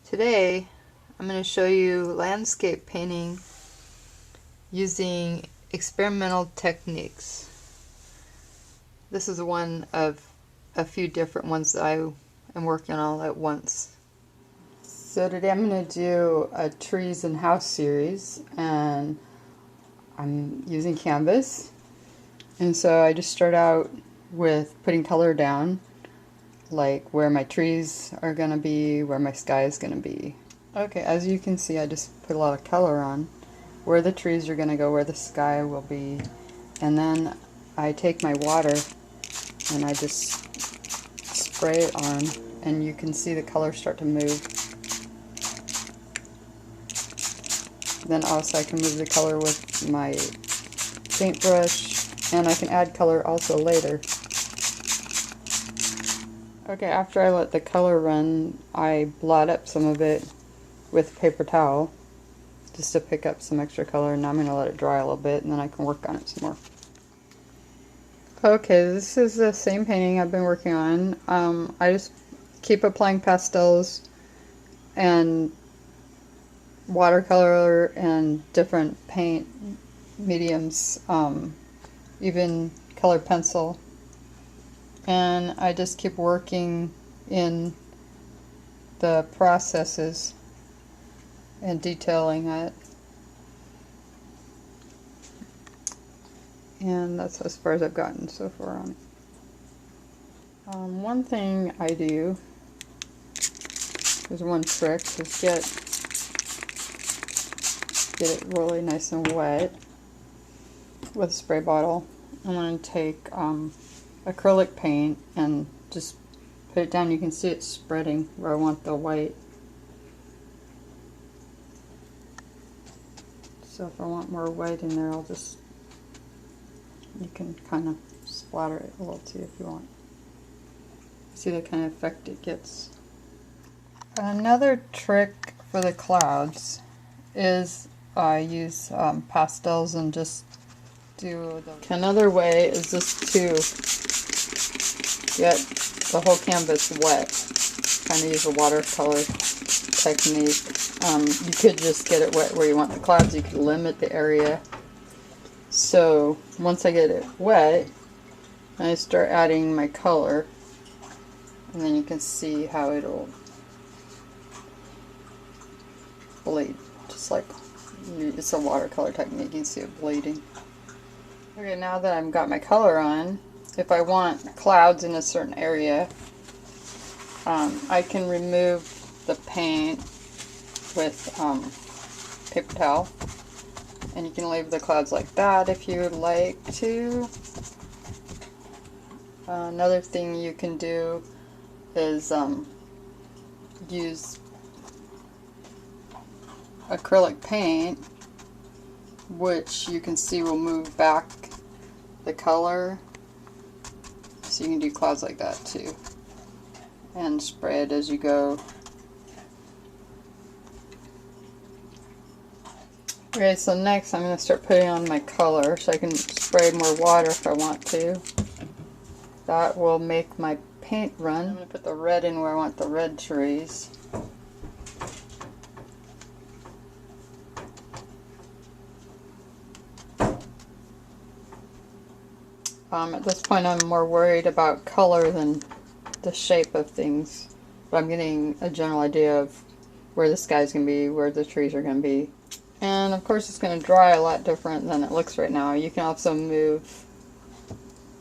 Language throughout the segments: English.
Today I'm going to show you landscape painting using experimental techniques. This is one of a few different ones that I am working on all at once. So today I'm going to do a trees and house series, and I'm using canvas. And so I just start out with putting color down, like where my trees are going to be, where my sky is going to be. Okay, as you can see, I just put a lot of color on where the trees are going to go, where the sky will be, and then I take my water and I just spray it on, and you can see the color start to move. Then also I can move the color with my paintbrush, and I can add color also later. Okay, after I let the color run, I blot up some of it with a paper towel just to pick up some extra color, and now I'm going to let it dry a little bit and then I can work on it some more. Okay, this is the same painting I've been working on. I just keep applying pastels and watercolor and different paint mediums, even colored pencil. And I just keep working in the processes and detailing it. And that's as far as I've gotten so far on it. One thing I do, there's one trick, is get it really nice and wet with a spray bottle. I'm going to take acrylic paint and just put it down. You can see it spreading where I want the white. So if I want more white in there, you can kind of splatter it a little too if you want. See the kind of effect it gets. Another trick for the clouds is I use pastels and just do another way is just to get the whole canvas wet. Kind of use a watercolor technique. You could just get it wet where you want the clouds. You could limit the area. So once I get it wet, I start adding my color, and then you can see how it'll bleed, just like it's a watercolor technique. You can see it bleeding. Okay, now that I've got my color on, if I want clouds in a certain area, I can remove the paint with paper towel, and you can leave the clouds like that if you would like to. Another thing you can do is use acrylic paint, which you can see will move back the color, so you can do clouds like that too, and spray it as you go. Okay, so next I'm going to start putting on my color, so I can spray more water if I want to. That will make my paint run. I'm going to put the red in where I want the red trees. At this point I'm more worried about color than the shape of things, but I'm getting a general idea of where the sky's going to be, where the trees are going to be. And of course it's going to dry a lot different than it looks right now. You can also move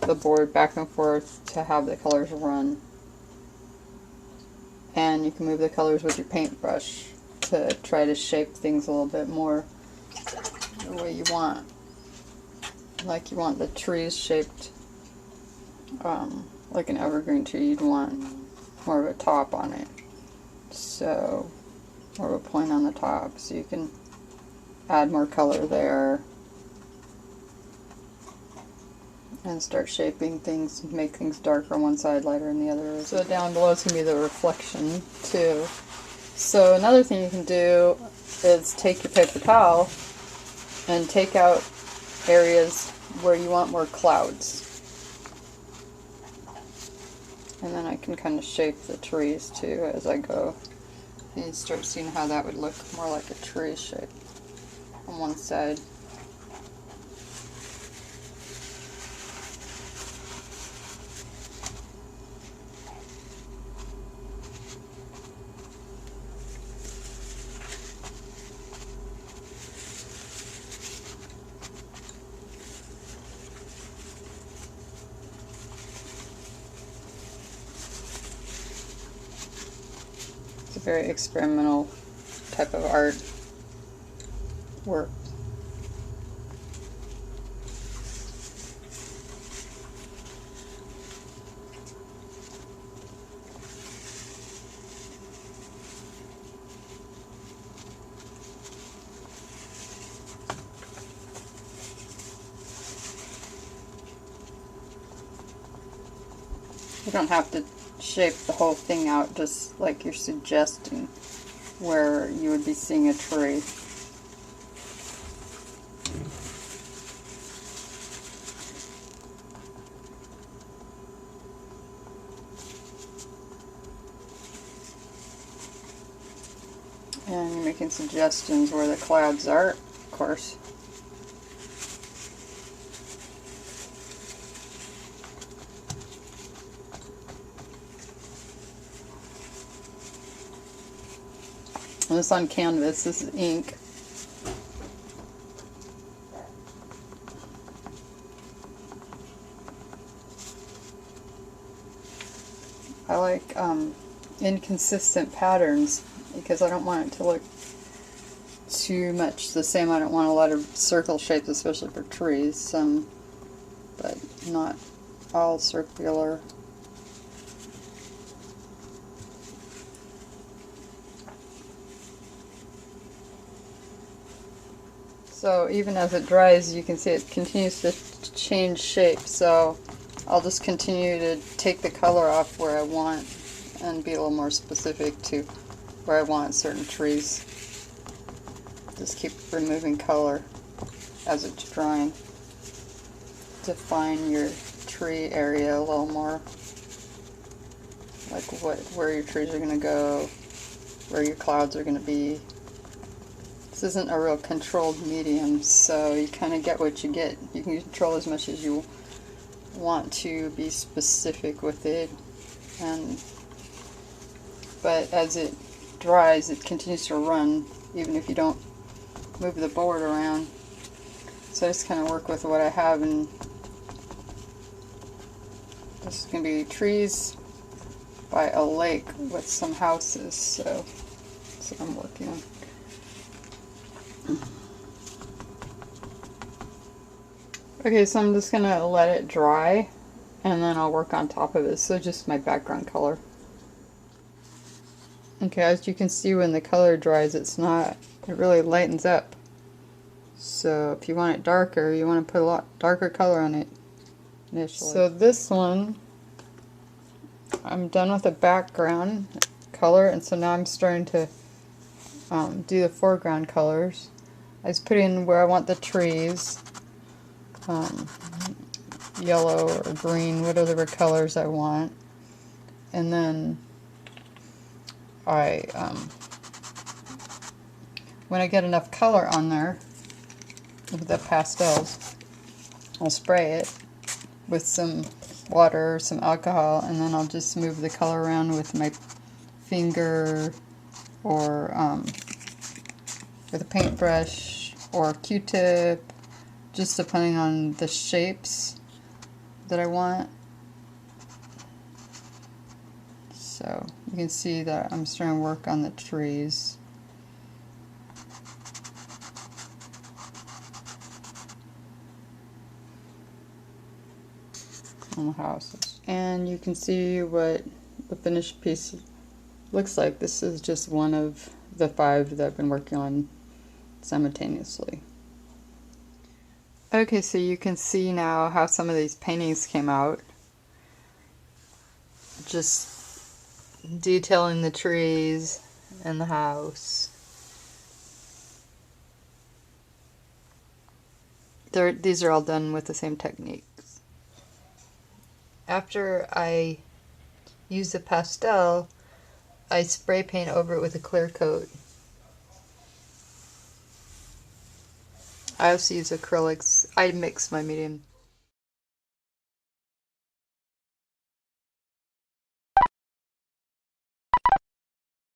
the board back and forth to have the colors run. And you can move the colors with your paintbrush to try to shape things a little bit more the way you want. Like you want the trees shaped like an evergreen tree, you'd want more of a top on it. So, more of a point on the top, so you can add more color there and start shaping things, make things darker on one side, lighter on the other. So down below is going to be the reflection too. So another thing you can do is take your paper towel and take out areas where you want more clouds. And then I can kind of shape the trees too as I go. And you start seeing how that would look more like a tree shape on one side. It's a very experimental type of art work. You don't have to shape the whole thing out, just like you're suggesting where you would be seeing a tree. And you're making suggestions where the clouds are, of course. And this on canvas, this is ink. I like inconsistent patterns because I don't want it to look too much the same. I don't want a lot of circle shapes, especially for trees, but not all circular. So even as it dries, you can see it continues to change shape. So I'll just continue to take the color off where I want and be a little more specific to where I want certain trees. Just keep removing color as it's drying. Define your tree area a little more. Like where your trees are going to go, where your clouds are going to be. This isn't a real controlled medium, so you kind of get what you get. You can control as much as you want to, be specific with it, but as it dries, it continues to run, even if you don't move the board around. So I just kind of work with what I have, and this is going to be trees by a lake with some houses, so that's what I'm working on. Okay, so I'm just going to let it dry, and then I'll work on top of it. So just my background color. Okay, as you can see, when the color dries, it really lightens up. So if you want it darker, you want to put a lot darker color on it initially. So this one, I'm done with the background color, and so now I'm starting to do the foreground colors. I just put in where I want the trees, yellow or green, whatever colors I want, and then when I get enough color on there with the pastels, I'll spray it with some water, some alcohol, and then I'll just move the color around with my finger or with a paintbrush or a Q-tip, just depending on the shapes that I want. So you can see that I'm starting to work on the trees. On the houses. And you can see what the finished piece looks like. This is just one of the 5 that I've been working on simultaneously. Okay, so you can see now how some of these paintings came out. Just detailing the trees and the house. These are all done with the same techniques. After I use the pastel, I spray paint over it with a clear coat. I also use acrylics. I mix my medium